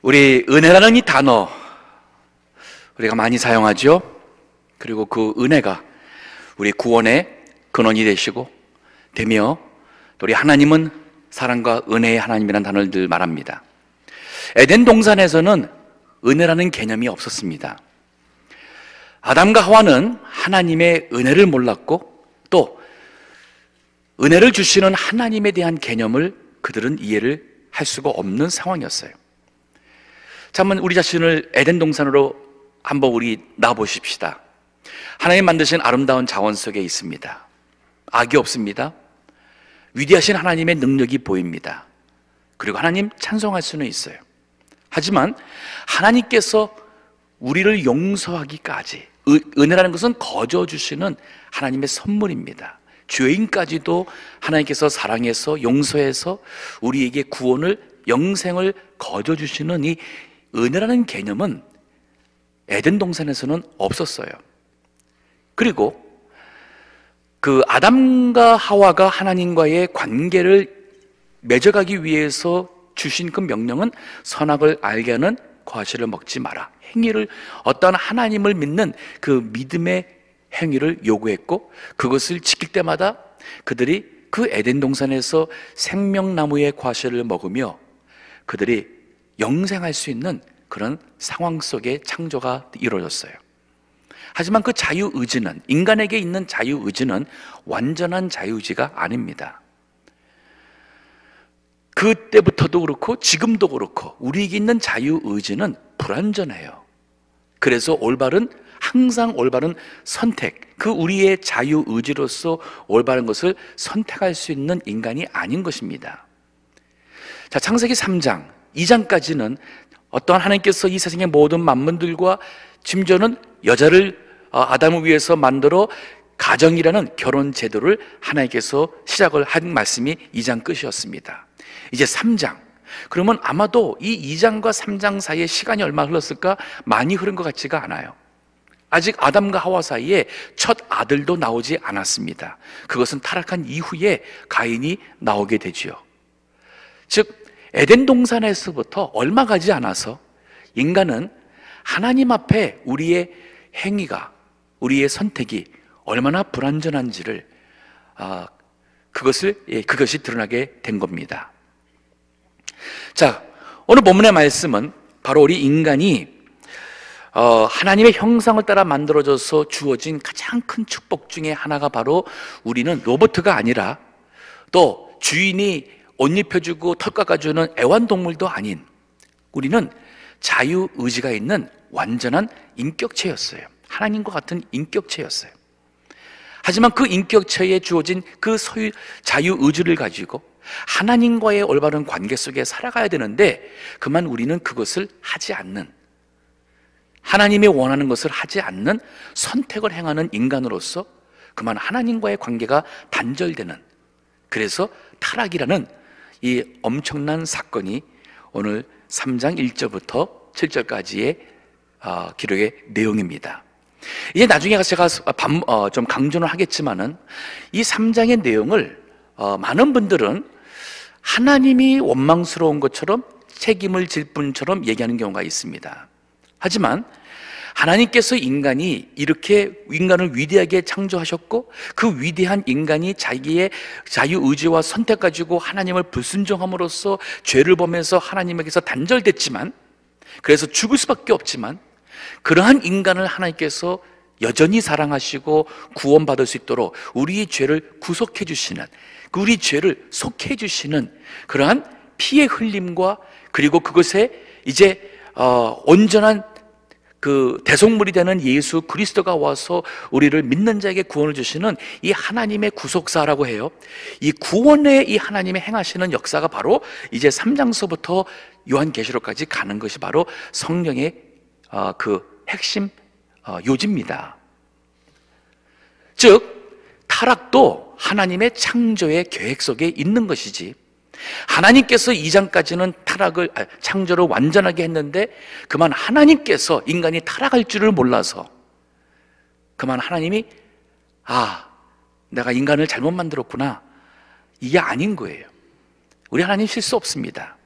우리 은혜라는 이 단어 우리가 많이 사용하죠. 그리고 그 은혜가 우리 구원의 근원이 되며 또 우리 하나님은 사랑과 은혜의 하나님이라는 단어를 늘 말합니다. 에덴 동산에서는 은혜라는 개념이 없었습니다. 아담과 하와는 하나님의 은혜를 몰랐고 또 은혜를 주시는 하나님에 대한 개념을 그들은 이해를 할 수가 없는 상황이었어요. 자, 한번 우리 자신을 에덴 동산으로 한번 우리 놔보십시다. 하나님 만드신 아름다운 자원 속에 있습니다. 악이 없습니다. 위대하신 하나님의 능력이 보입니다. 그리고 하나님 찬송할 수는 있어요. 하지만 하나님께서 우리를 용서하기까지, 은혜라는 것은 거저 주시는 하나님의 선물입니다. 죄인까지도 하나님께서 사랑해서 용서해서 우리에게 구원을, 영생을 거저 주시는 이 은혜라는 개념은 에덴 동산에서는 없었어요. 그리고 그 아담과 하와가 하나님과의 관계를 맺어가기 위해서 주신 그 명령은 선악을 알게 하는 과실을 먹지 마라. 행위를, 어떠한 하나님을 믿는 그 믿음의 행위를 요구했고, 그것을 지킬 때마다 그들이 그 에덴 동산에서 생명나무의 과실을 먹으며 그들이 영생할 수 있는 그런 상황 속에 창조가 이루어졌어요. 하지만 그 자유의지는, 인간에게 있는 자유의지는 완전한 자유의지가 아닙니다. 그때부터도 그렇고 지금도 그렇고 우리에게 있는 자유의지는 불완전해요. 그래서 항상 올바른 선택, 그 우리의 자유의지로서 올바른 것을 선택할 수 있는 인간이 아닌 것입니다. 자, 창세기 3장, 2장까지는 어떠한 하나님께서 이 세상의 모든 만물들과 심지어는 여자를 아담을 위해서 만들어 가정이라는 결혼 제도를 하나님께서 시작을 한 말씀이 2장 끝이었습니다. 이제 3장, 그러면 아마도 이 2장과 3장 사이에 시간이 얼마 흘렀을까? 많이 흐른 것 같지가 않아요. 아직 아담과 하와 사이에 첫 아들도 나오지 않았습니다. 그것은 타락한 이후에 가인이 나오게 되지요. 즉 에덴 동산에서부터 얼마 가지 않아서 인간은 하나님 앞에 우리의 행위가, 우리의 선택이 얼마나 불완전한지를 그것이 드러나게 된 겁니다. 자, 오늘 본문의 말씀은 바로 우리 인간이 하나님의 형상을 따라 만들어져서 주어진 가장 큰 축복 중에 하나가 바로 우리는 로봇가 아니라 또 주인이 옷 입혀주고 털 깎아주는 애완동물도 아닌 우리는 자유의지가 있는 완전한 인격체였어요. 하나님과 같은 인격체였어요. 하지만 그 인격체에 주어진 그 자유의지를 가지고 하나님과의 올바른 관계 속에 살아가야 되는데 그만 우리는 그것을 하지 않는, 하나님이 원하는 것을 하지 않는 선택을 행하는 인간으로서 그만 하나님과의 관계가 단절되는, 그래서 타락이라는 이 엄청난 사건이 오늘 3장 1절부터 7절까지의 기록의 내용입니다. 이제 나중에 제가 좀 강조를 하겠지만은 이 3장의 내용을 많은 분들은 하나님이 원망스러운 것처럼 책임을 질 뿐처럼 얘기하는 경우가 있습니다. 하지만 하나님께서 이렇게 인간을 위대하게 창조하셨고 그 위대한 인간이 자기의 자유의지와 선택 가지고 하나님을 불순종함으로써 죄를 범해서 하나님에게서 단절됐지만, 그래서 죽을 수밖에 없지만 그러한 인간을 하나님께서 여전히 사랑하시고 구원받을 수 있도록 우리의 죄를 구속해 주시는, 우리 죄를 속해 주시는 그러한 피의 흘림과 그리고 그것에 이제 온전한 그 대속물이 되는 예수 그리스도가 와서 우리를 믿는 자에게 구원을 주시는 이 하나님의 구속사라고 해요. 이 구원의 이 하나님의 행하시는 역사가 바로 이제 3장서부터 요한계시록까지 가는 것이 바로 성령의 그 핵심 요지입니다. 즉 타락도 하나님의 창조의 계획 속에 있는 것이지, 하나님께서 2장까지는 창조를 완전하게 했는데 그만 하나님께서 인간이 타락할 줄을 몰라서 그만 하나님이 내가 인간을 잘못 만들었구나, 이게 아닌 거예요. 우리 하나님 실수 없습니다.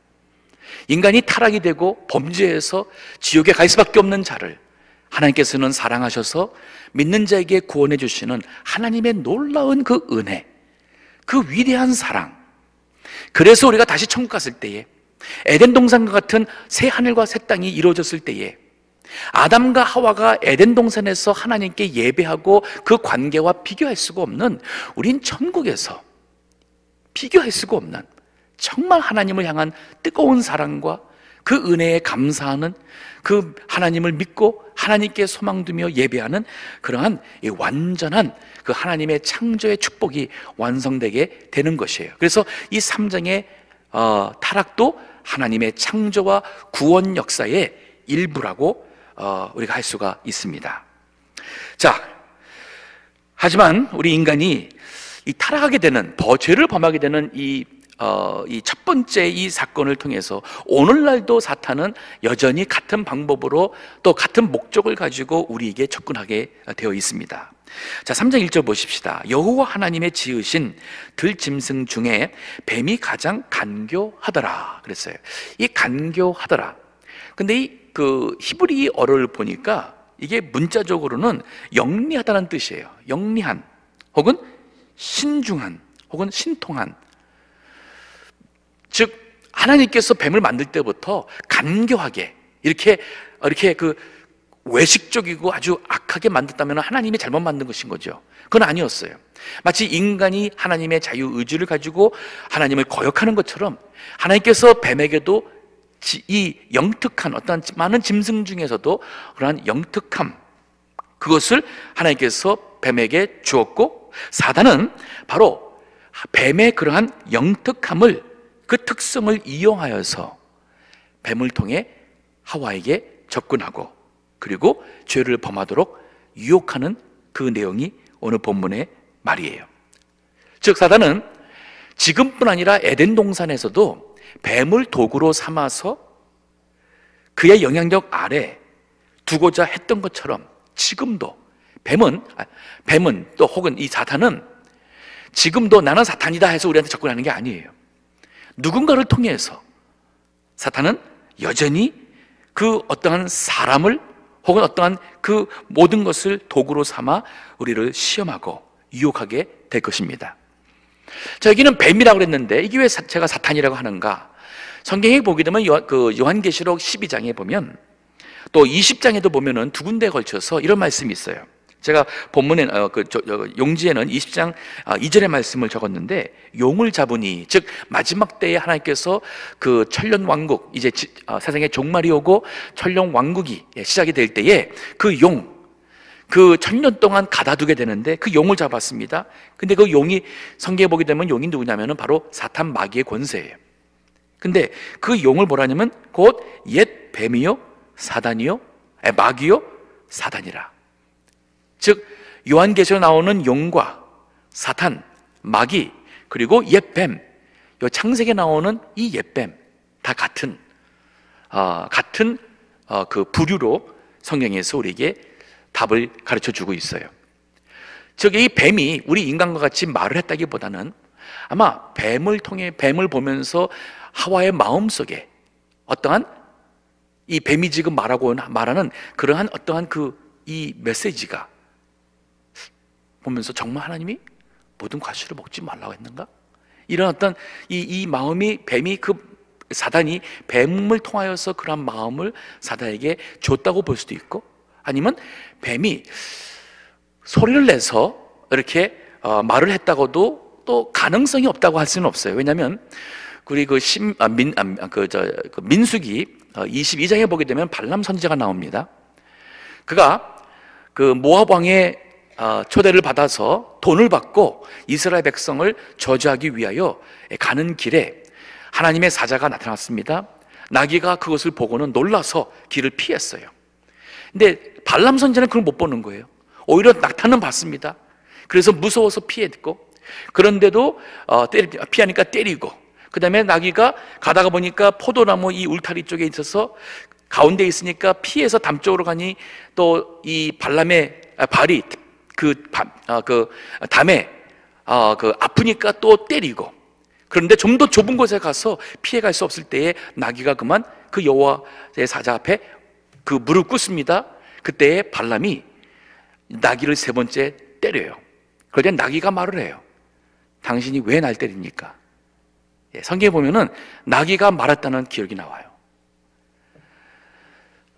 인간이 타락이 되고 범죄해서 지옥에 갈 수밖에 없는 자를 하나님께서는 사랑하셔서 믿는 자에게 구원해 주시는 하나님의 놀라운 그 은혜, 그 위대한 사랑. 그래서 우리가 다시 천국 갔을 때에, 에덴 동산과 같은 새 하늘과 새 땅이 이루어졌을 때에, 아담과 하와가 에덴 동산에서 하나님께 예배하고 그 관계와 비교할 수가 없는, 우린 천국에서 비교할 수가 없는 정말 하나님을 향한 뜨거운 사랑과 그 은혜에 감사하는, 그 하나님을 믿고 하나님께 소망 두며 예배하는 그러한 이 완전한 그 하나님의 창조의 축복이 완성되게 되는 것이에요. 그래서 이 3장의 타락도 하나님의 창조와 구원 역사의 일부라고 우리가 할 수가 있습니다. 자, 하지만 우리 인간이 이 타락하게 되는, 죄를 범하게 되는 이 첫 번째 이 사건을 통해서 오늘날도 사탄은 여전히 같은 방법으로 또 같은 목적을 가지고 우리에게 접근하게 되어 있습니다. 자, 3장 1절 보십시다. 여호와 하나님의 지으신 들짐승 중에 뱀이 가장 간교하더라 그랬어요. 이 간교하더라. 근데 이 히브리어를 보니까 이게 문자적으로는 영리하다는 뜻이에요. 영리한, 혹은 신중한, 혹은 신통한. 즉 하나님께서 뱀을 만들 때부터 간교하게 이렇게 그 외식적이고 아주 악하게 만들었다면 하나님이 잘못 만든 것인 거죠. 그건 아니었어요. 마치 인간이 하나님의 자유의지를 가지고 하나님을 거역하는 것처럼 하나님께서 뱀에게도 이 영특한 어떤 많은 짐승 중에서도 그러한 영특함, 그것을 하나님께서 뱀에게 주었고, 사단은 바로 뱀의 그러한 영특함을, 그 특성을 이용하여서 뱀을 통해 하와에게 접근하고 그리고 죄를 범하도록 유혹하는 그 내용이 오늘 본문의 말이에요. 즉 사단은 지금뿐 아니라 에덴 동산에서도 뱀을 도구로 삼아서 그의 영향력 아래 두고자 했던 것처럼 지금도 뱀은 또 혹은 이 사탄은 지금도 나는 사탄이다 해서 우리한테 접근하는 게 아니에요. 누군가를 통해서 사탄은 여전히 그 어떠한 사람을 혹은 어떠한 그 모든 것을 도구로 삼아 우리를 시험하고 유혹하게 될 것입니다. 자, 여기는 뱀이라고 그랬는데 이게 왜 제가 사탄이라고 하는가? 성경에 보게 되면 요한계시록 12장에 보면 또 20장에도 보면은 두 군데에 걸쳐서 이런 말씀이 있어요. 제가 본문에 용지에는 20장 2절의 말씀을 적었는데, 용을 잡으니, 즉 마지막 때에 하나님께서 그 천년 왕국, 이제 세상에 종말이 오고 천년 왕국이 시작이 될 때에 그 용, 그 천년 동안 가다두게 되는데 그 용을 잡았습니다. 근데 그 용이, 성경에 보게 되면 용이 누구냐면은 바로 사탄 마귀의 권세예요. 근데 그 용을 뭐라냐면 곧 옛 뱀이요 사단이요 마귀요 사단이라. 즉 요한계시록에 나오는 용과 사탄, 마귀, 그리고 옛뱀, 요 창세기에 나오는 이 옛뱀 다 같은 그 부류로 성경에서 우리에게 답을 가르쳐 주고 있어요. 즉 이 뱀이 우리 인간과 같이 말을 했다기보다는 아마 뱀을 통해, 뱀을 보면서 하와의 마음속에 어떠한 이 뱀이 지금 말하는 그러한 어떠한 이 메시지가 보면서 정말 하나님이 모든 과실을 먹지 말라고 했는가? 이런 어떤 이 마음이, 뱀이, 사단이 뱀을 통하여서 그런 마음을 사단에게 줬다고 볼 수도 있고, 아니면 뱀이 소리를 내서 이렇게 말을 했다고도 또 가능성이 없다고 할 수는 없어요. 왜냐하면 우리 민수기 22장에 보게 되면 발람 선지자가 나옵니다. 그가 그 모압 왕의 초대를 받아서 돈을 받고 이스라엘 백성을 저주하기 위하여 가는 길에 하나님의 사자가 나타났습니다. 나귀가 그것을 보고는 놀라서 길을 피했어요. 근데 발람 선지자는 그걸 못 보는 거예요. 오히려 낙타는 봤습니다. 그래서 무서워서 피했고, 그런데도 피하니까 때리고, 그 다음에 나귀가 가다가 보니까 포도나무 이 울타리 쪽에 있어서 가운데 있으니까 피해서 담쪽으로 가니 또 이 발람의 발이 담에 아프니까 또 때리고, 그런데 좀 더 좁은 곳에 가서 피해갈 수 없을 때에 나귀가 그만 그 여호와의 사자 앞에 그 무릎 꿇습니다. 그때에 발람이 나귀를 세 번째 때려요. 그럴 때 나귀가 말을 해요. 당신이 왜 날 때립니까? 성경에 보면은 나귀가 말했다는 기억이 나와요.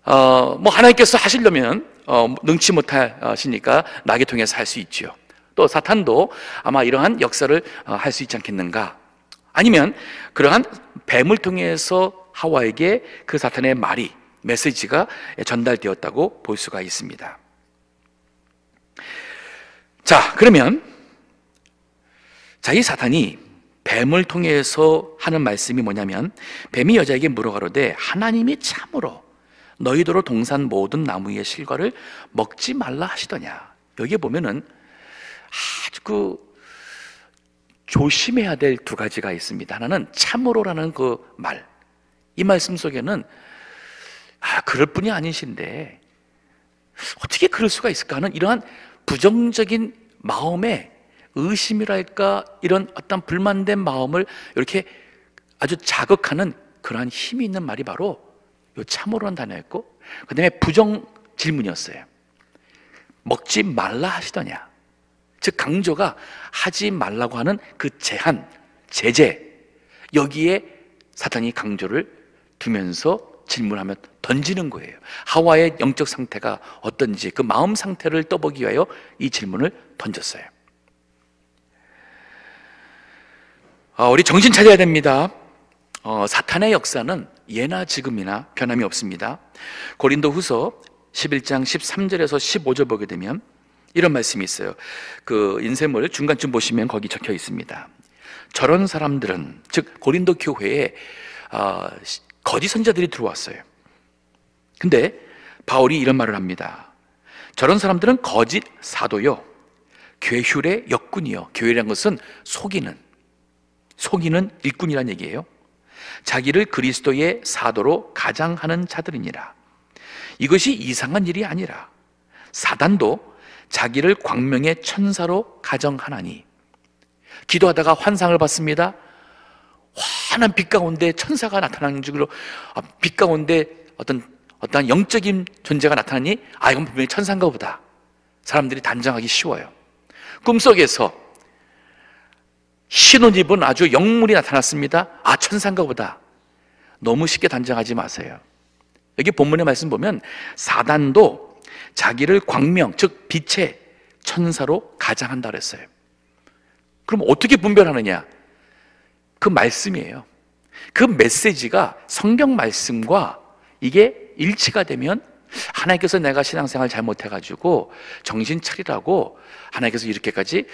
하나님께서 하시려면 능치 못하시니까 나귀 통해서 할 수 있죠. 또 사탄도 아마 이러한 역사를 할 수 있지 않겠는가? 아니면 그러한 뱀을 통해서 하와에게 그 사탄의 말이, 메시지가 전달되었다고 볼 수가 있습니다. 자, 그러면 이 사탄이 뱀을 통해서 하는 말씀이 뭐냐면, 뱀이 여자에게 물어가로되 하나님이 참으로 너희더러 동산 모든 나무의 실과를 먹지 말라 하시더냐. 여기에 보면은 아주 조심해야 될 두 가지가 있습니다. 하나는 참으로라는 그 말, 이 말씀 속에는 그럴 분이 아니신데 어떻게 그럴 수가 있을까 하는 이러한 부정적인 마음의 의심이랄까, 이런 어떤 불만된 마음을 이렇게 아주 자극하는 그러한 힘이 있는 말이 바로 이 참으로라는 단어였고, 그 다음에 부정 질문이었어요. 먹지 말라 하시더냐. 즉 강조가 하지 말라고 하는 그 제한, 제재, 여기에 사탄이 강조를 두면서 질문하면 던지는 거예요. 하와의 영적 상태가 어떤지 그 마음 상태를 떠보기 위하여 이 질문을 던졌어요. 우리 정신 차려야 됩니다. 사탄의 역사는 예나 지금이나 변함이 없습니다. 고린도후서 11장 13절에서 15절 보게 되면 이런 말씀이 있어요. 그 인쇄물 중간쯤 보시면 거기 적혀 있습니다. 저런 사람들은, 즉 고린도 교회에 거짓 선자들이 들어왔어요. 근데 바울이 이런 말을 합니다. 저런 사람들은 거짓 사도요, 괴휼의 역군이요. 괴휼이라는 것은 속이는 일꾼이란 얘기예요. 자기를 그리스도의 사도로 가장하는 자들이니라. 이것이 이상한 일이 아니라 사단도 자기를 광명의 천사로 가정하나니. 기도하다가 환상을 봤습니다. 환한 빛 가운데 천사가 나타나는 줄로, 빛 가운데 어떤 영적인 존재가 나타나니 이건 분명히 천사인가 보다. 사람들이 단정하기 쉬워요. 꿈속에서 흰 옷 입은 아주 영물이 나타났습니다. 천사인가 보다. 너무 쉽게 단정하지 마세요. 여기 본문의 말씀 보면 사단도 자기를 광명, 즉 빛의 천사로 가장한다 그랬어요. 그럼 어떻게 분별하느냐? 그 말씀이에요. 그 메시지가 성경 말씀과 이게 일치가 되면, 하나님께서 내가 신앙생활 잘못해가지고 정신 차리라고 하나님께서 이렇게까지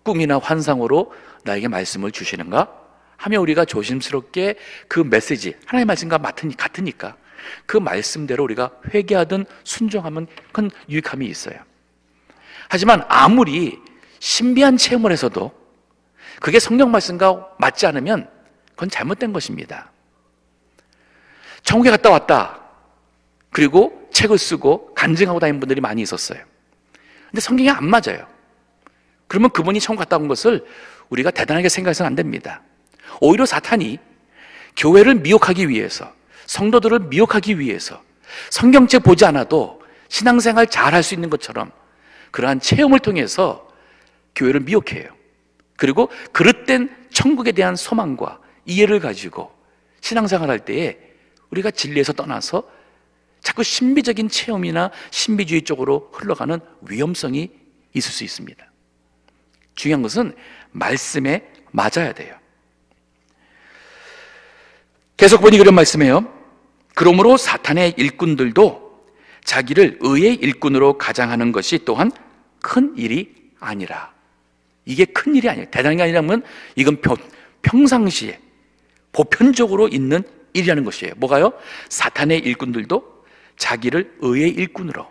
꿈이나 환상으로 나에게 말씀을 주시는가 하며 우리가 조심스럽게 그 메시지, 하나님의 말씀과 같으니까 그 말씀대로 우리가 회개하든 순종하면 큰 유익함이 있어요. 하지만 아무리 신비한 체험을 해서도 그게 성경 말씀과 맞지 않으면 그건 잘못된 것입니다. 천국에 갔다 왔다, 그리고 책을 쓰고 간증하고 다니는 분들이 많이 있었어요. 근데 성경이 안 맞아요. 그러면 그분이 천국 갔다 온 것을 우리가 대단하게 생각해서는 안 됩니다. 오히려 사탄이 교회를 미혹하기 위해서, 성도들을 미혹하기 위해서 성경책 보지 않아도 신앙생활 잘 할 수 있는 것처럼 그러한 체험을 통해서 교회를 미혹해요. 그리고 그릇된 천국에 대한 소망과 이해를 가지고 신앙생활 할 때에 우리가 진리에서 떠나서 자꾸 신비적인 체험이나 신비주의 쪽으로 흘러가는 위험성이 있을 수 있습니다. 중요한 것은 말씀에 맞아야 돼요. 계속 보니 그런 말씀이에요. 그러므로 사탄의 일꾼들도 자기를 의의 일꾼으로 가장하는 것이 또한 큰 일이 아니라. 이게 큰 일이 아니에요. 대단한 게 아니라면 이건 평상시에 보편적으로 있는 일이라는 것이에요. 뭐가요? 사탄의 일꾼들도 자기를 의의 일꾼으로.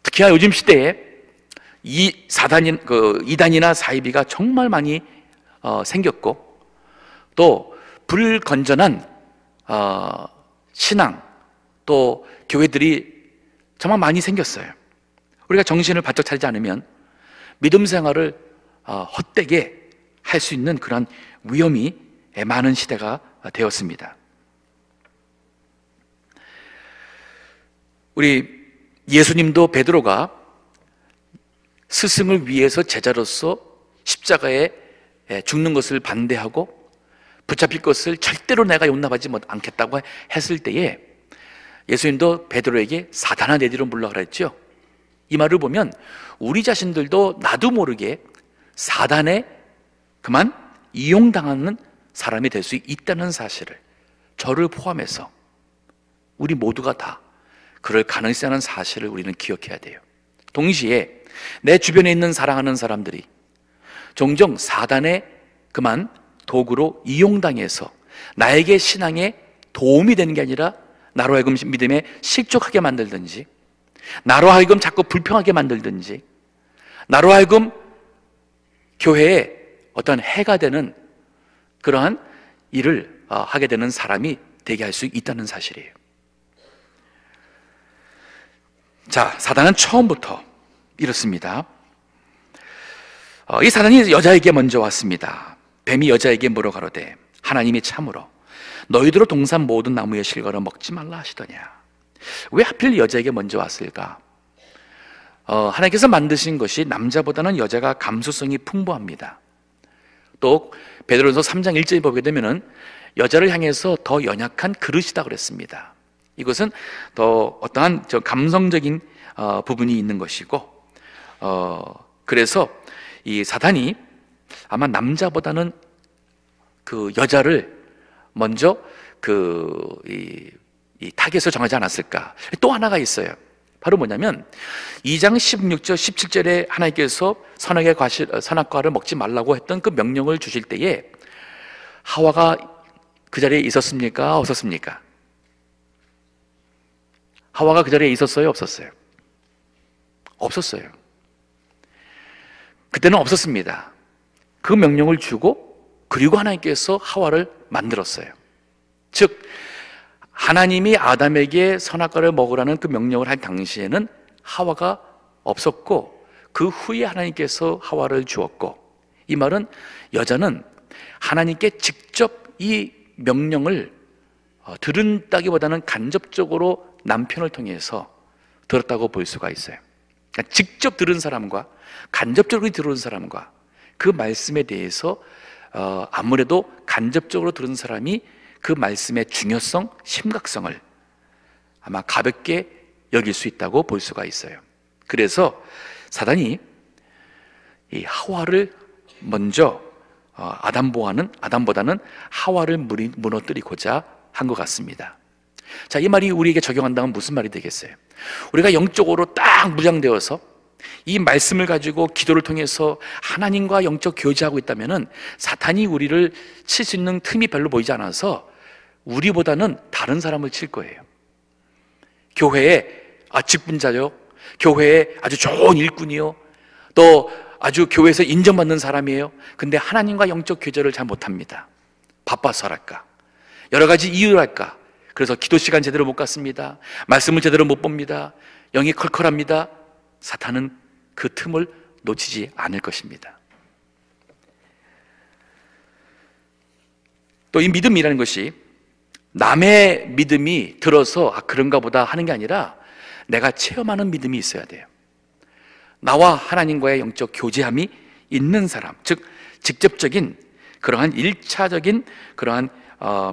특히나 요즘 시대에 이단이나 사이비가 정말 많이 생겼고, 또 불건전한 신앙, 또 교회들이 정말 많이 생겼어요. 우리가 정신을 바짝 차리지 않으면 믿음 생활을 헛되게 할 수 있는 그런 위험이 많은 시대가 되었습니다. 우리 예수님도 베드로가 스승을 위해서 제자로서 십자가에 죽는 것을 반대하고 붙잡힐 것을 절대로 내가 용납하지 않겠다고 했을 때에 예수님도 베드로에게 사단아 내 뒤로 물러가라 했죠. 이 말을 보면 우리 자신들도 나도 모르게 사단에 그만 이용당하는 사람이 될 수 있다는 사실을, 저를 포함해서 우리 모두가 다 그럴 가능성이 있다는 사실을 우리는 기억해야 돼요. 동시에 내 주변에 있는 사랑하는 사람들이 종종 사단의 그만 도구로 이용당해서 나에게 신앙에 도움이 되는 게 아니라 나로 하여금 믿음에 실족하게 만들든지, 나로 하여금 자꾸 불평하게 만들든지, 나로 하여금 교회에 어떤 해가 되는 그러한 일을 하게 되는 사람이 되게 할 수 있다는 사실이에요. 자, 사단은 처음부터 이렇습니다. 이 사단이 여자에게 먼저 왔습니다. 뱀이 여자에게 물어가로되 하나님이 참으로 너희들로 동산 모든 나무의 실과를 먹지 말라 하시더냐. 왜 하필 여자에게 먼저 왔을까? 하나님께서 만드신 것이 남자보다는 여자가 감수성이 풍부합니다. 또 베드로전서 3장 1절에 보게 되면은 여자를 향해서 더 연약한 그릇이다 그랬습니다. 이것은 더 어떠한 감성적인 부분이 있는 것이고, 그래서 이 사단이 아마 남자보다는 그 여자를 먼저 이 타겟을 정하지 않았을까. 또 하나가 있어요. 바로 뭐냐면 2장 16절 17절에 하나님께서 선악과를 먹지 말라고 했던 그 명령을 주실 때에 하와가 그 자리에 있었습니까? 없었습니까? 하와가 그 자리에 있었어요? 없었어요? 없었어요. 그때는 없었습니다. 그 명령을 주고 그리고 하나님께서 하와를 만들었어요. 즉 하나님이 아담에게 선악과를 먹으라는 그 명령을 한 당시에는 하와가 없었고 그 후에 하나님께서 하와를 주었고, 이 말은 여자는 하나님께 직접 이 명령을 들은다기보다는 간접적으로 남편을 통해서 들었다고 볼 수가 있어요. 그러니까 직접 들은 사람과 간접적으로 들은 사람과 그 말씀에 대해서 아무래도 간접적으로 들은 사람이 그 말씀의 중요성, 심각성을 아마 가볍게 여길 수 있다고 볼 수가 있어요. 그래서 사단이 이 하와를 먼저 아담보다는 하와를 무너뜨리고자 한 것 같습니다. 자, 이 말이 우리에게 적용한다면 무슨 말이 되겠어요? 우리가 영적으로 딱 무장되어서 이 말씀을 가지고 기도를 통해서 하나님과 영적 교제하고 있다면은 사탄이 우리를 칠 수 있는 틈이 별로 보이지 않아서 우리보다는 다른 사람을 칠 거예요. 교회에 직분자요, 교회에 아주 좋은 일꾼이요, 또 아주 교회에서 인정받는 사람이에요. 근데 하나님과 영적 교제를 잘 못합니다. 바빠서랄까, 여러 가지 이유랄까. 그래서 기도 시간 제대로 못 갔습니다. 말씀을 제대로 못 봅니다. 영이 컬컬합니다. 사탄은 그 틈을 놓치지 않을 것입니다. 또 이 믿음이라는 것이 남의 믿음이 들어서 그런가 보다 하는 게 아니라 내가 체험하는 믿음이 있어야 돼요. 나와 하나님과의 영적 교제함이 있는 사람, 즉 직접적인 그러한 1차적인 그러한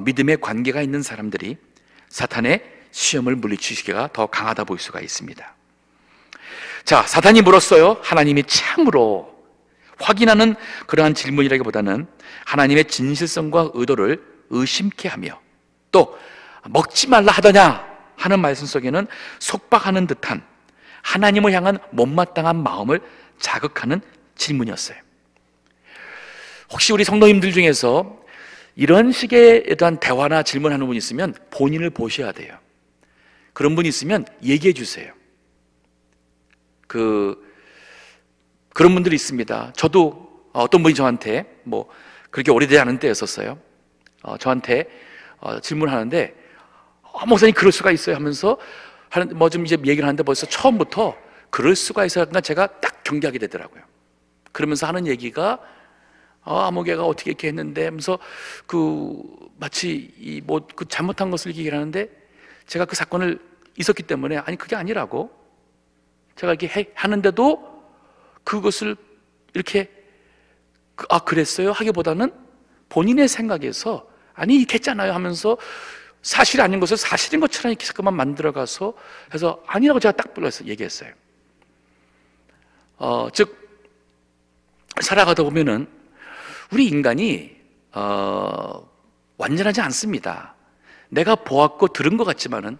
믿음의 관계가 있는 사람들이 사탄의 시험을 물리치기가 더 강하다 볼 수가 있습니다. 자, 사탄이 물었어요. 하나님이 참으로, 확인하는 그러한 질문이라기보다는 하나님의 진실성과 의도를 의심케 하며, 또 먹지 말라 하더냐 하는 말씀 속에는 속박하는 듯한 하나님을 향한 못마땅한 마음을 자극하는 질문이었어요. 혹시 우리 성도님들 중에서 이런 식의 대한 대화나 질문하는 분이 있으면 본인을 보셔야 돼요. 그런 분이 있으면 얘기해 주세요. 그런 분들이 있습니다. 저도 어떤 분이 저한테 그렇게 오래되지 않은 때였었어요. 저한테 질문하는데 목사님 그럴 수가 있어요 하면서 좀 이제 얘기를 하는데 벌써 처음부터 그럴 수가 있어요. 제가 딱 경계하게 되더라고요. 그러면서 하는 얘기가 아무개가 어떻게 이렇게 했는데 하면서 마치 그 잘못한 것을 얘기를 하는데, 제가 그 사건을 있었기 때문에 아니 그게 아니라고, 제가 이렇게 하는데도 그것을 이렇게 그랬어요 하기보다는 본인의 생각에서 아니 이렇게 했잖아요 하면서 사실이 아닌 것을 사실인 것처럼 이렇게 자꾸만 만들어가서 해서 아니라고 제가 딱 불러서 얘기했어요. 즉 살아가다 보면은 우리 인간이 완전하지 않습니다. 내가 보았고 들은 것 같지만은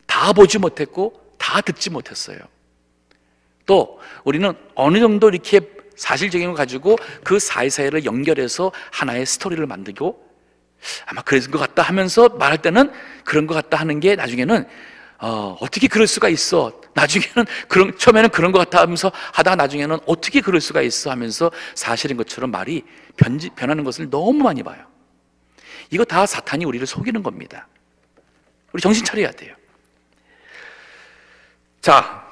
다 보지 못했고 다 듣지 못했어요. 또 우리는 어느 정도 이렇게 사실적인 걸 가지고 그 사이사이를 연결해서 하나의 스토리를 만들고 아마 그랬을 것 같다 하면서 말할 때는 그런 것 같다 하는 게 나중에는 어떻게 그럴 수가 있어, 나중에는 처음에는 그런 것 같아 하면서 하다가 나중에는 어떻게 그럴 수가 있어 하면서 사실인 것처럼 말이 변하는 것을 너무 많이 봐요. 이거 다 사탄이 우리를 속이는 겁니다. 우리 정신 차려야 돼요. 자,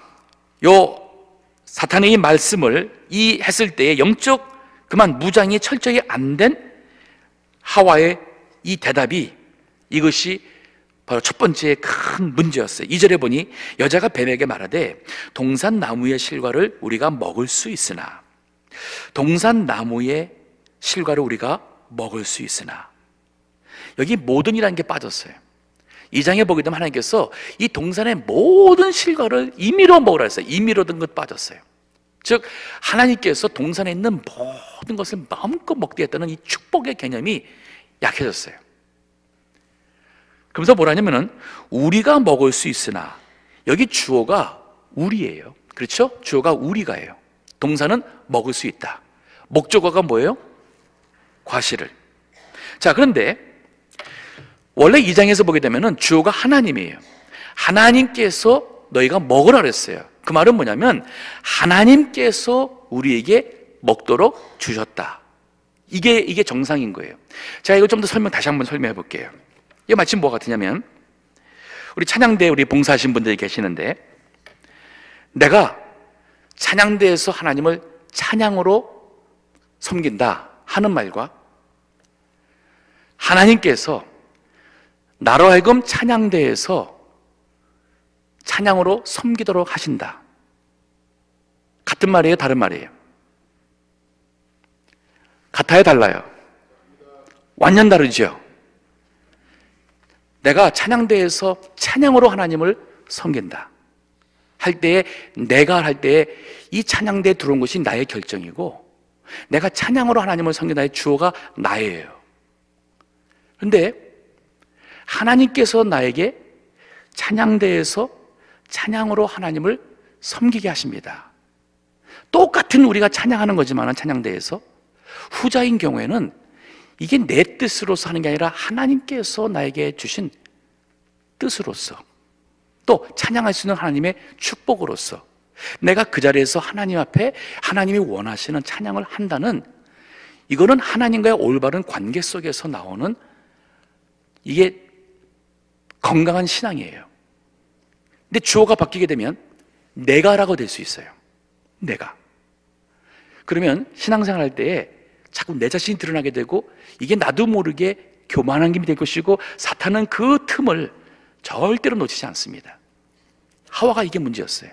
요 사탄의 이 말씀을 했을 때에 영적 무장이 철저히 안 된 하와의 이 대답이, 이것이 바로 첫 번째 큰 문제였어요. 2절에 보니 여자가 뱀에게 말하되 동산나무의 실과를 우리가 먹을 수 있으나, 동산나무의 실과를 우리가 먹을 수 있으나, 여기 모든이라는 게 빠졌어요. 2장에 보게 되면 하나님께서 이 동산의 모든 실과를 임의로 먹으라 했어요. 임의로 든 것 빠졌어요. 즉 하나님께서 동산에 있는 모든 것을 마음껏 먹게 했다는 이 축복의 개념이 약해졌어요. 그러면서 뭐라냐면은 우리가 먹을 수 있으나, 여기 주어가 우리예요. 그렇죠? 주어가 우리가예요. 동산은 먹을 수 있다. 목적어가 뭐예요? 과실을. 자, 그런데 원래 2장에서 보게 되면은 주어가 하나님이에요. 하나님께서 너희가 먹으라 그랬어요. 그 말은 뭐냐면 하나님께서 우리에게 먹도록 주셨다. 이게 정상인 거예요. 자, 이거 좀 더 다시 한번 설명해 볼게요. 이게 마치 뭐가 같으냐면, 우리 찬양대에 우리 봉사하신 분들이 계시는데, 내가 찬양대에서 하나님을 찬양으로 섬긴다 하는 말과 하나님께서 나로 하여금 찬양대에서 찬양으로 섬기도록 하신다, 같은 말이에요, 다른 말이에요? 같아요, 달라요? 완전 다르죠. 내가 찬양대에서 찬양으로 하나님을 섬긴다 할 때에, 내가 할 때에 이 찬양대에 들어온 것이 나의 결정이고, 내가 찬양으로 하나님을 섬긴다의 주어가 나예요. 그런데 하나님께서 나에게 찬양대에서 찬양으로 하나님을 섬기게 하십니다. 똑같은 우리가 찬양하는 거지만 찬양대에서 후자인 경우에는 이게 내 뜻으로서 하는 게 아니라 하나님께서 나에게 주신 뜻으로서, 또 찬양할 수 있는 하나님의 축복으로서 내가 그 자리에서 하나님 앞에 하나님이 원하시는 찬양을 한다는, 이거는 하나님과의 올바른 관계 속에서 나오는, 이게 건강한 신앙이에요. 근데 주어가 바뀌게 되면 내가라고 될 수 있어요. 내가. 그러면 신앙생활 할 때에 자꾸 내 자신이 드러나게 되고, 이게 나도 모르게 교만한 힘이 될 것이고, 사탄은 그 틈을 절대로 놓치지 않습니다. 하와가 이게 문제였어요.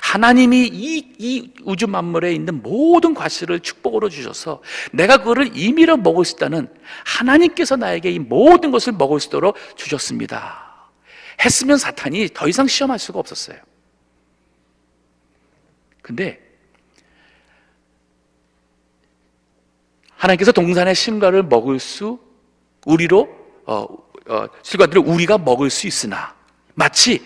하나님이 이 우주 만물에 있는 모든 과실을 축복으로 주셔서 내가 그거를 임의로 먹을 수 있다는, 하나님께서 나에게 이 모든 것을 먹을 수 있도록 주셨습니다 했으면 사탄이 더 이상 시험할 수가 없었어요. 근데 하나님께서 동산의 실과를 먹을 수, 우리로 실과들을 우리가 먹을 수 있으나, 마치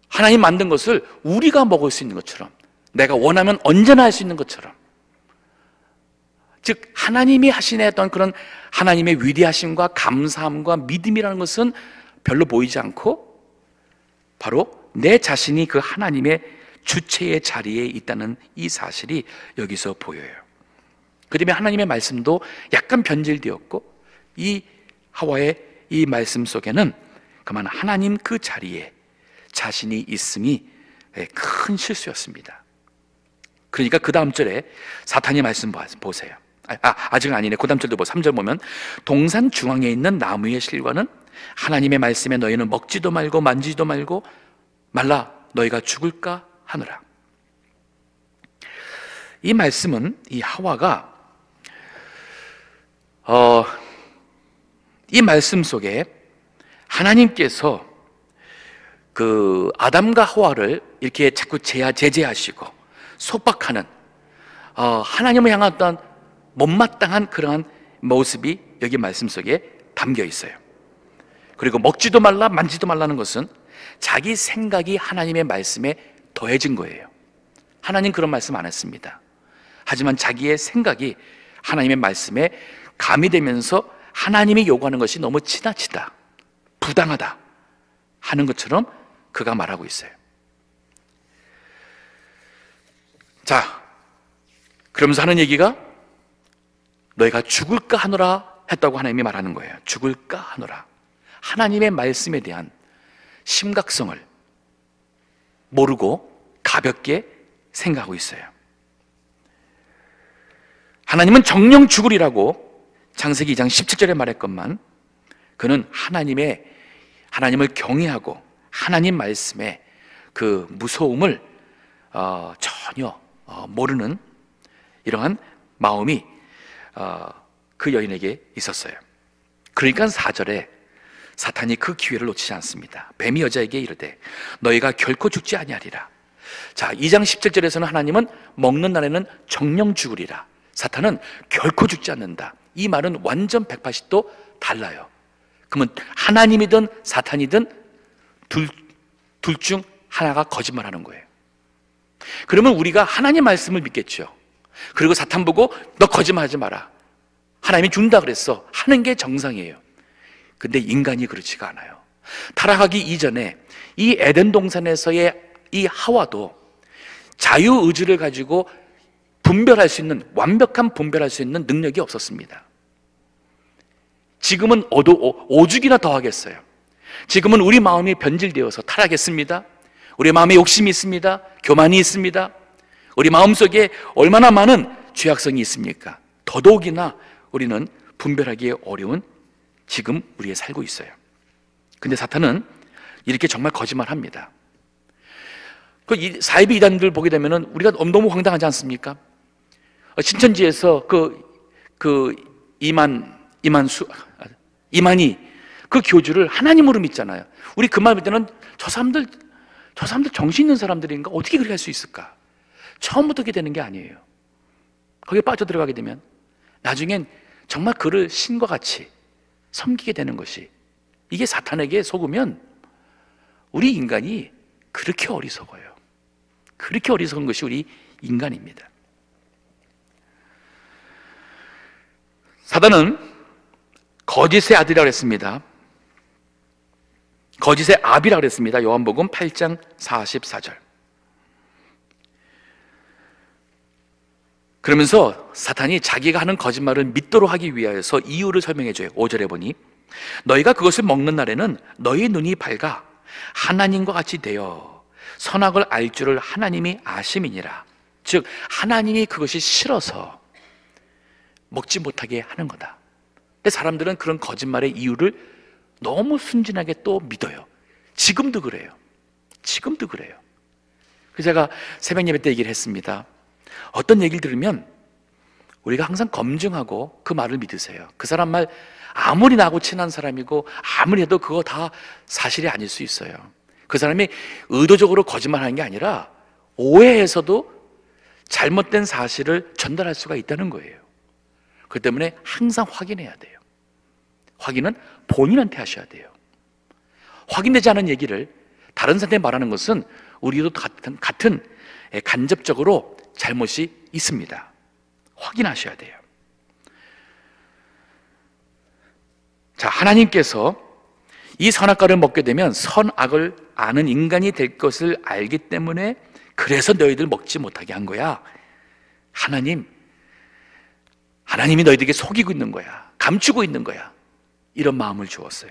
하나님 만든 것을 우리가 먹을 수 있는 것처럼, 내가 원하면 언제나 할 수 있는 것처럼, 즉 하나님이 하신 어떤 그런 하나님의 위대하심과 감사함과 믿음이라는 것은 별로 보이지 않고, 바로 내 자신이 그 하나님의 주체의 자리에 있다는 이 사실이 여기서 보여요. 그 다음에 하나님의 말씀도 약간 변질되었고, 이 하와의 이 말씀 속에는 그만 하나님 그 자리에 자신이 있음이 큰 실수였습니다. 그러니까 그 다음 절에 사탄이 말씀 보세요. 아직은 아니네. 그 다음 절도 3절 보면 동산 중앙에 있는 나무의 실과는 하나님의 말씀에 너희는 먹지도 말고 만지지도 말라 너희가 죽을까 하노라. 이 말씀은 이 하와가 이 말씀 속에 하나님께서 그 아담과 하와를 이렇게 자꾸 제재하시고 속박하는 하나님을 향한 어떤 못마땅한 그러한 모습이 여기 말씀 속에 담겨 있어요. 그리고 먹지도 말라 만지도 말라는 것은 자기 생각이 하나님의 말씀에 더해진 거예요. 하나님 그런 말씀 안 했습니다. 하지만 자기의 생각이 하나님의 말씀에 가미되면서 하나님이 요구하는 것이 너무 지나치다, 부당하다 하는 것처럼 그가 말하고 있어요. 자, 그러면서 하는 얘기가 너희가 죽을까 하노라 했다고 하나님이 말하는 거예요. 죽을까 하노라. 하나님의 말씀에 대한 심각성을 모르고 가볍게 생각하고 있어요. 하나님은 정령 죽으리라고 창세기 2장 17절에 말했건만 그는 하나님을 경외하고 하나님 말씀의 그 무서움을 전혀 모르는 이러한 마음이 그 여인에게 있었어요. 그러니까 4절에 사탄이 그 기회를 놓치지 않습니다. 뱀이 여자에게 이르되 너희가 결코 죽지 아니하리라. 자, 2장 17절에서는 하나님은 먹는 날에는 정령 죽으리라. 사탄은 결코 죽지 않는다. 이 말은 완전 180도 달라요. 그러면 하나님이든 사탄이든 둘 중 하나가 거짓말하는 거예요. 그러면 우리가 하나님 말씀을 믿겠죠. 그리고 사탄 보고 너 거짓말하지 마라. 하나님이 준다 그랬어. 하는 게 정상이에요. 근데 인간이 그렇지가 않아요. 타락하기 이전에 이 에덴 동산에서의 이 하와도 자유의지를 가지고 완벽한 분별할 수 있는 능력이 없었습니다. 지금은 오죽이나 더 하겠어요. 지금은 우리 마음이 변질되어서 타락했습니다. 우리 마음에 욕심이 있습니다. 교만이 있습니다. 우리 마음속에 얼마나 많은 죄악성이 있습니까? 더더욱이나 우리는 분별하기 어려운 지금 우리에 살고 있어요. 근데 사탄은 이렇게 정말 거짓말합니다. 그 사이비 이단들 보게 되면은 우리가 너무 황당하지 않습니까? 신천지에서 이만희 그 교주를 하나님으로 믿잖아요. 우리 그 말 볼 때는 저 사람들 정신 있는 사람들인가? 어떻게 그렇게 할 수 있을까? 처음부터 그렇게 되는 게 아니에요. 거기에 빠져들어가게 되면 나중엔 정말 그를 신과 같이 섬기게 되는 것이, 이게 사탄에게 속으면 우리 인간이 그렇게 어리석어요. 그렇게 어리석은 것이 우리 인간입니다. 사단은 거짓의 아들이라고 했습니다. 거짓의 아비라고 했습니다. 요한복음 8장 44절. 그러면서 사탄이 자기가 하는 거짓말을 믿도록 하기 위하여서 이유를 설명해줘요. 5절에 보니 너희가 그것을 먹는 날에는 너희 눈이 밝아 하나님과 같이 되어 선악을 알 줄을 하나님이 아심이니라. 즉 하나님이 그것이 싫어서 먹지 못하게 하는 거다. 근데 사람들은 그런 거짓말의 이유를 너무 순진하게 또 믿어요. 지금도 그래요. 지금도 그래요. 그래서 제가 새벽 예배 때 얘기를 했습니다. 어떤 얘기를 들으면 우리가 항상 검증하고 그 말을 믿으세요. 그 사람 말 아무리 나하고 친한 사람이고 아무리 해도 그거 다 사실이 아닐 수 있어요. 그 사람이 의도적으로 거짓말하는 게 아니라 오해해서도 잘못된 사실을 전달할 수가 있다는 거예요. 그렇기 때문에 항상 확인해야 돼요. 확인은 본인한테 하셔야 돼요. 확인되지 않은 얘기를 다른 사람한테 말하는 것은 우리도 같은 간접적으로 잘못이 있습니다. 확인하셔야 돼요. 자, 하나님께서 이 선악과를 먹게 되면 선악을 아는 인간이 될 것을 알기 때문에 그래서 너희들 먹지 못하게 한 거야. 하나님이 너희들에게 속이고 있는 거야. 감추고 있는 거야. 이런 마음을 주었어요.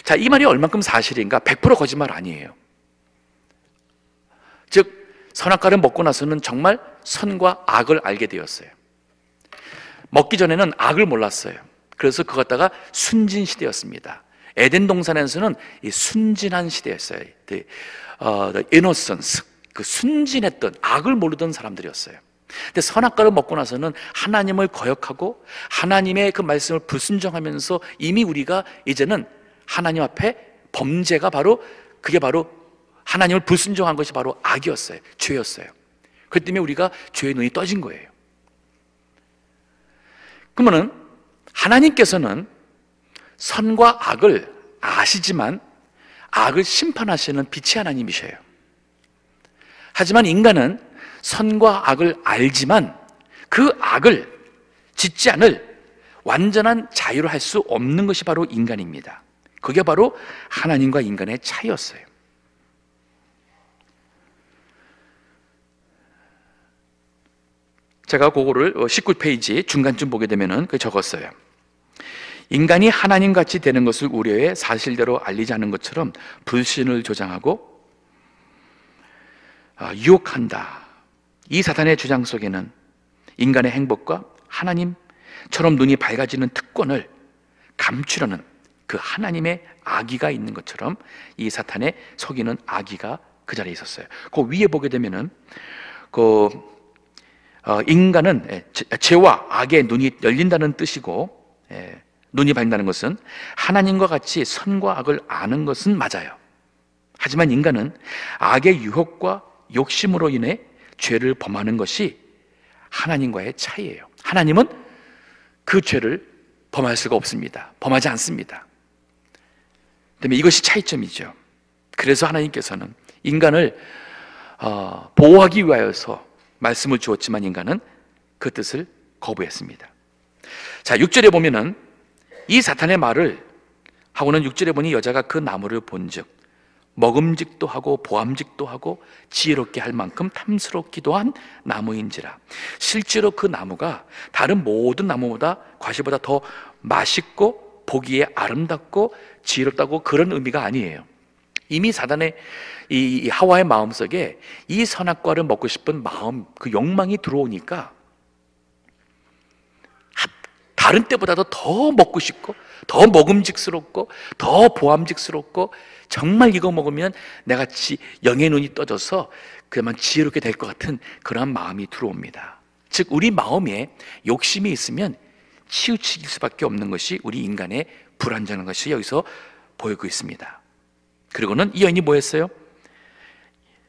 자, 이 말이 얼만큼 사실인가? 100% 거짓말 아니에요. 즉 선악과를 먹고 나서는 정말 선과 악을 알게 되었어요. 먹기 전에는 악을 몰랐어요. 그래서 그거 갖다가 순진 시대였습니다. 에덴 동산에서는 이 순진한 시대였어요. The innocence, 그 순진했던, 악을 모르던 사람들이었어요. 근데 선악과를 먹고 나서는 하나님을 거역하고 하나님의 그 말씀을 불순종하면서 이미 우리가 이제는 하나님 앞에 범죄가 그게 바로 하나님을 불순종한 것이 바로 악이었어요. 죄였어요. 그렇기 때문에 우리가 죄의 눈이 떠진 거예요. 그러면은 하나님께서는 선과 악을 아시지만 악을 심판하시는 빛의 하나님이셔요. 하지만 인간은 선과 악을 알지만 그 악을 짓지 않을 완전한 자유를 할 수 없는 것이 바로 인간입니다. 그게 바로 하나님과 인간의 차이였어요. 제가 그거를 19페이지 중간쯤 보게 되면은 적었어요. 인간이 하나님같이 되는 것을 우려해 사실대로 알리지 않은 것처럼 불신을 조장하고 유혹한다. 이 사탄의 주장 속에는 인간의 행복과 하나님처럼 눈이 밝아지는 특권을 감추려는 그 하나님의 악의가 있는 것처럼 이 사탄의 속이는 악의가 그 자리에 있었어요. 그 위에 보게 되면은 인간은 죄와 악의 눈이 열린다는 뜻이고, 눈이 밝는다는 것은 하나님과 같이 선과 악을 아는 것은 맞아요. 하지만 인간은 악의 유혹과 욕심으로 인해 죄를 범하는 것이 하나님과의 차이예요. 하나님은 그 죄를 범할 수가 없습니다. 범하지 않습니다. 그다음에 이것이 차이점이죠. 그래서 하나님께서는 인간을 보호하기 위하여서 말씀을 주었지만 인간은 그 뜻을 거부했습니다. 자, 6절에 보면은 이 사탄의 말을 하고는 6절에 보니 여자가 그 나무를 본즉 먹음직도 하고 보암직도 하고 지혜롭게 할 만큼 탐스럽기도 한 나무인지라. 실제로 그 나무가 다른 모든 나무보다 과실보다 더 맛있고 보기에 아름답고 지혜롭다고 그런 의미가 아니에요. 이미 사단의 이 하와의 마음속에 이 선악과를 먹고 싶은 마음, 그 욕망이 들어오니까 다른 때보다도 더 먹고 싶고 더 먹음직스럽고 더 보암직스럽고 정말 이거 먹으면 내가 영의 눈이 떠져서 그만 지혜롭게 될 것 같은 그러한 마음이 들어옵니다. 즉 우리 마음에 욕심이 있으면 치우칠 수밖에 없는 것이 우리 인간의 불완전한 것이 여기서 보이고 있습니다. 그리고는 이 여인이 뭐 했어요?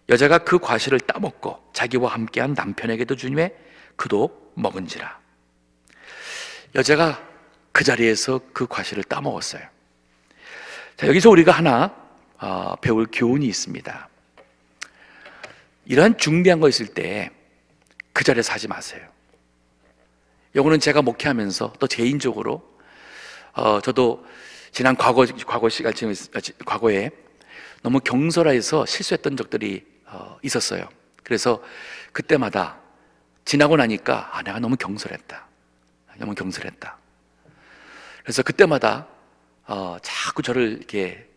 여자가 그 과실을 따먹고 자기와 함께한 남편에게도 주님에 그도 먹은지라. 여자가 그 자리에서 그 과실을 따먹었어요. 자, 여기서 우리가 하나 배울 교훈이 있습니다. 이러한 중대한 거 있을 때 그 자리에서 하지 마세요. 요거는 제가 목회하면서 또 개인적으로 저도 지난 과거에 너무 경솔해서 실수했던 적들이 있었어요. 그래서 그때마다 지나고 나니까 내가 너무 경솔했다. 그래서 그때마다 자꾸 저를 이렇게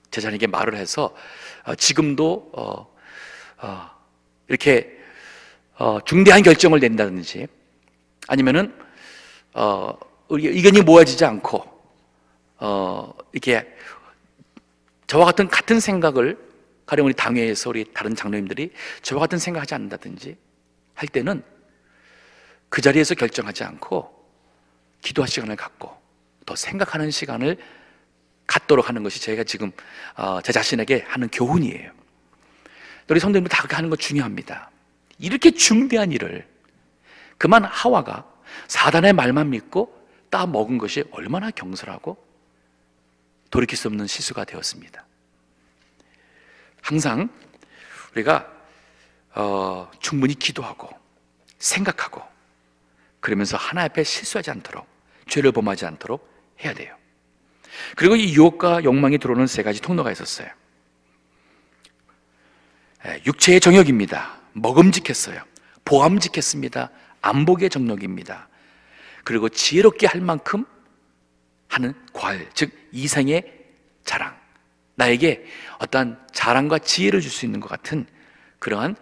제자에게 말을 해서 지금도 이렇게 중대한 결정을 낸다든지 아니면은 의견이 모아지지 않고 이렇게 저와 같은 생각을 가령 우리 당회에서 우리 다른 장로님들이 저와 같은 생각하지 않는다든지 할 때는 그 자리에서 결정하지 않고 기도할 시간을 갖고 더 생각하는 시간을 갖도록 하는 것이 제가 지금 제 자신에게 하는 교훈이에요. 우리 성도님들 다 그렇게 하는 거 중요합니다. 이렇게 중대한 일을 그만 하와가 사단의 말만 믿고 따 먹은 것이 얼마나 경솔하고 돌이킬 수 없는 실수가 되었습니다. 항상 우리가 충분히 기도하고 생각하고 그러면서 하나님 앞에 실수하지 않도록 죄를 범하지 않도록 해야 돼요. 그리고 이 유혹과 욕망이 들어오는 세 가지 통로가 있었어요. 육체의 정욕입니다. 먹음직했어요. 보암직했습니다. 안목의 정욕입니다. 그리고 지혜롭게 할 만큼 하는 과일, 즉 이생의 자랑, 나에게 어떠한 자랑과 지혜를 줄 수 있는 것 같은 그러한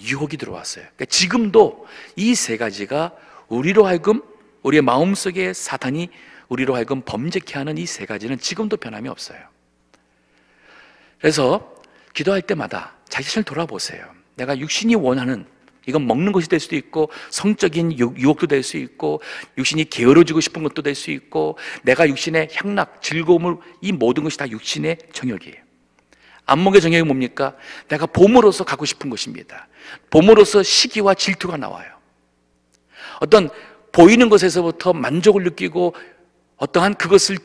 유혹이 들어왔어요. 그러니까 지금도 이 세 가지가 우리로 하여금, 우리의 마음속에 사탄이 우리로 하여금 범죄케 하는 이 세 가지는 지금도 변함이 없어요. 그래서 기도할 때마다 자기 자신을 돌아보세요. 내가 육신이 원하는, 이건 먹는 것이 될 수도 있고, 성적인 유혹도 될 수 있고, 육신이 게으러지고 싶은 것도 될 수 있고, 내가 육신의 향락, 즐거움을, 이 모든 것이 다 육신의 정욕이에요. 안목의 정욕이 뭡니까? 내가 봄으로서 갖고 싶은 것입니다. 봄으로서 시기와 질투가 나와요. 어떤 보이는 것에서부터 만족을 느끼고 어떠한 그것을,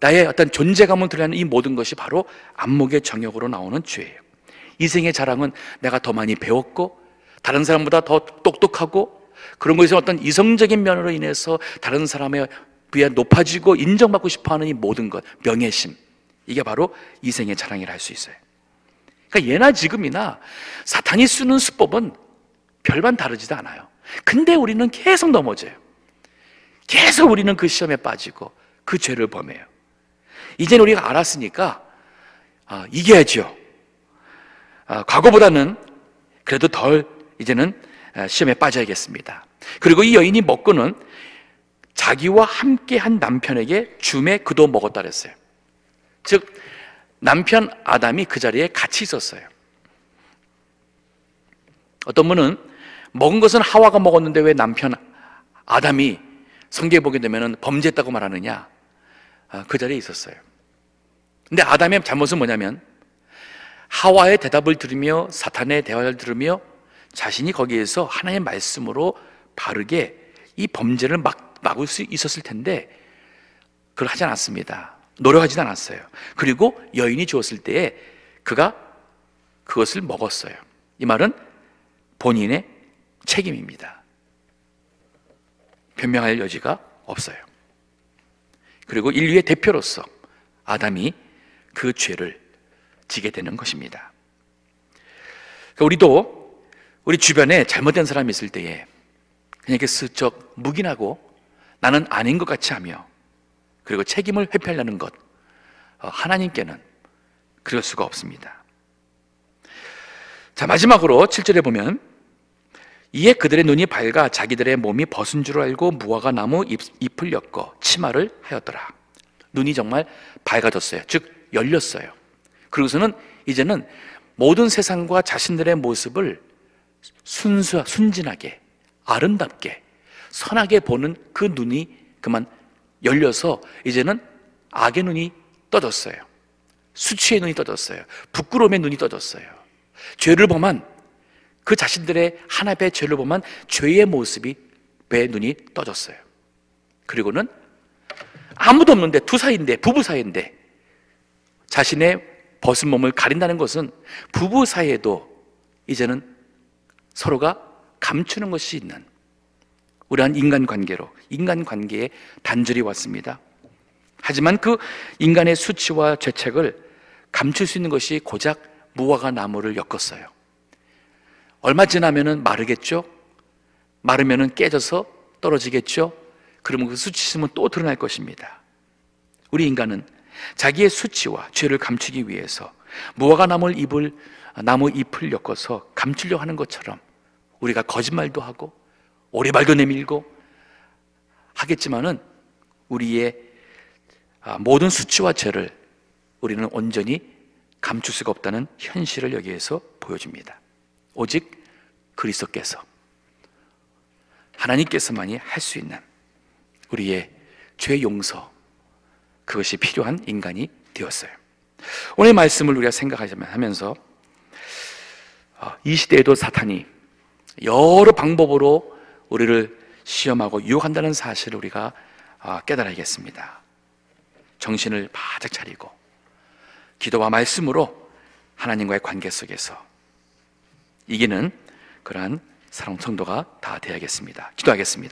나의 어떤 존재감을 드러내는 이 모든 것이 바로 안목의 정욕으로 나오는 죄예요. 이생의 자랑은 내가 더 많이 배웠고, 다른 사람보다 더 똑똑하고, 그런 것에서 어떤 이성적인 면으로 인해서 다른 사람에 비해 높아지고 인정받고 싶어하는 이 모든 것, 명예심, 이게 바로 이생의 자랑이라 할 수 있어요. 그러니까 예나 지금이나 사탄이 쓰는 수법은 별반 다르지도 않아요. 근데 우리는 계속 넘어져요. 계속 우리는 그 시험에 빠지고 그 죄를 범해요. 이제는 우리가 알았으니까 이겨야죠. 과거보다는 그래도 덜 이제는 시험에 빠져야겠습니다. 그리고 이 여인이 먹고는 자기와 함께한 남편에게 주매 그도 먹었다 그랬어요. 즉 남편 아담이 그 자리에 같이 있었어요. 어떤 분은 먹은 것은 하와가 먹었는데 왜 남편 아담이 성경에 보게 되면 범죄했다고 말하느냐, 그 자리에 있었어요. 근데 아담의 잘못은 뭐냐면 하와의 대답을 들으며 사탄의 대화를 들으며 자신이 거기에서 하나님의 말씀으로 바르게 이 범죄를 막을 수 있었을 텐데 그걸 하지 않았습니다. 노력하지 않았어요. 그리고 여인이 주었을 때에 그가 그것을 먹었어요. 이 말은 본인의 책임입니다. 변명할 여지가 없어요. 그리고 인류의 대표로서 아담이 그 죄를 지게 되는 것입니다. 그러니까 우리도 우리 주변에 잘못된 사람이 있을 때에 그냥 이렇게 슬쩍 묵인하고 나는 아닌 것 같이 하며 그리고 책임을 회피하려는 것, 하나님께는 그럴 수가 없습니다. 자, 마지막으로 7절에 보면 이에 그들의 눈이 밝아 자기들의 몸이 벗은 줄 알고 무화과 나무 잎을 엮어 치마를 하였더라. 눈이 정말 밝아졌어요. 즉 열렸어요. 그러고서는 이제는 모든 세상과 자신들의 모습을 순진하게, 아름답게, 선하게 보는 그 눈이 그만 열려서 이제는 악의 눈이 떠졌어요. 수치의 눈이 떠졌어요. 부끄러움의 눈이 떠졌어요. 죄를 범한 그 자신들의 하나님의 죄를 범한 죄의 모습이 배 눈이 떠졌어요. 그리고는 아무도 없는데, 두 사이인데, 부부 사이인데 자신의 벗은 몸을 가린다는 것은 부부 사이에도 이제는 서로가 감추는 것이 있는 우리한 인간관계로, 인간관계에 단절이 왔습니다. 하지만 그 인간의 수치와 죄책을 감출 수 있는 것이 고작 무화과 나무를 엮었어요. 얼마 지나면은 마르겠죠? 마르면은 깨져서 떨어지겠죠? 그러면 그 수치심은 또 드러날 것입니다. 우리 인간은 자기의 수치와 죄를 감추기 위해서 무화과 나무 잎을 엮어서 감추려 하는 것처럼 우리가 거짓말도 하고 오리발도 내밀고 하겠지만은 우리의 모든 수치와 죄를 우리는 온전히 감출 수가 없다는 현실을 여기에서 보여줍니다. 오직 그리스도께서, 하나님께서만이 할 수 있는 우리의 죄 용서, 그것이 필요한 인간이 되었어요. 오늘 말씀을 우리가 생각하면서 이 시대에도 사탄이 여러 방법으로 우리를 시험하고 유혹한다는 사실을 우리가 깨달아야겠습니다. 정신을 바짝 차리고 기도와 말씀으로 하나님과의 관계 속에서 이기는 그러한 사랑 성도가 다 되어야겠습니다. 기도하겠습니다.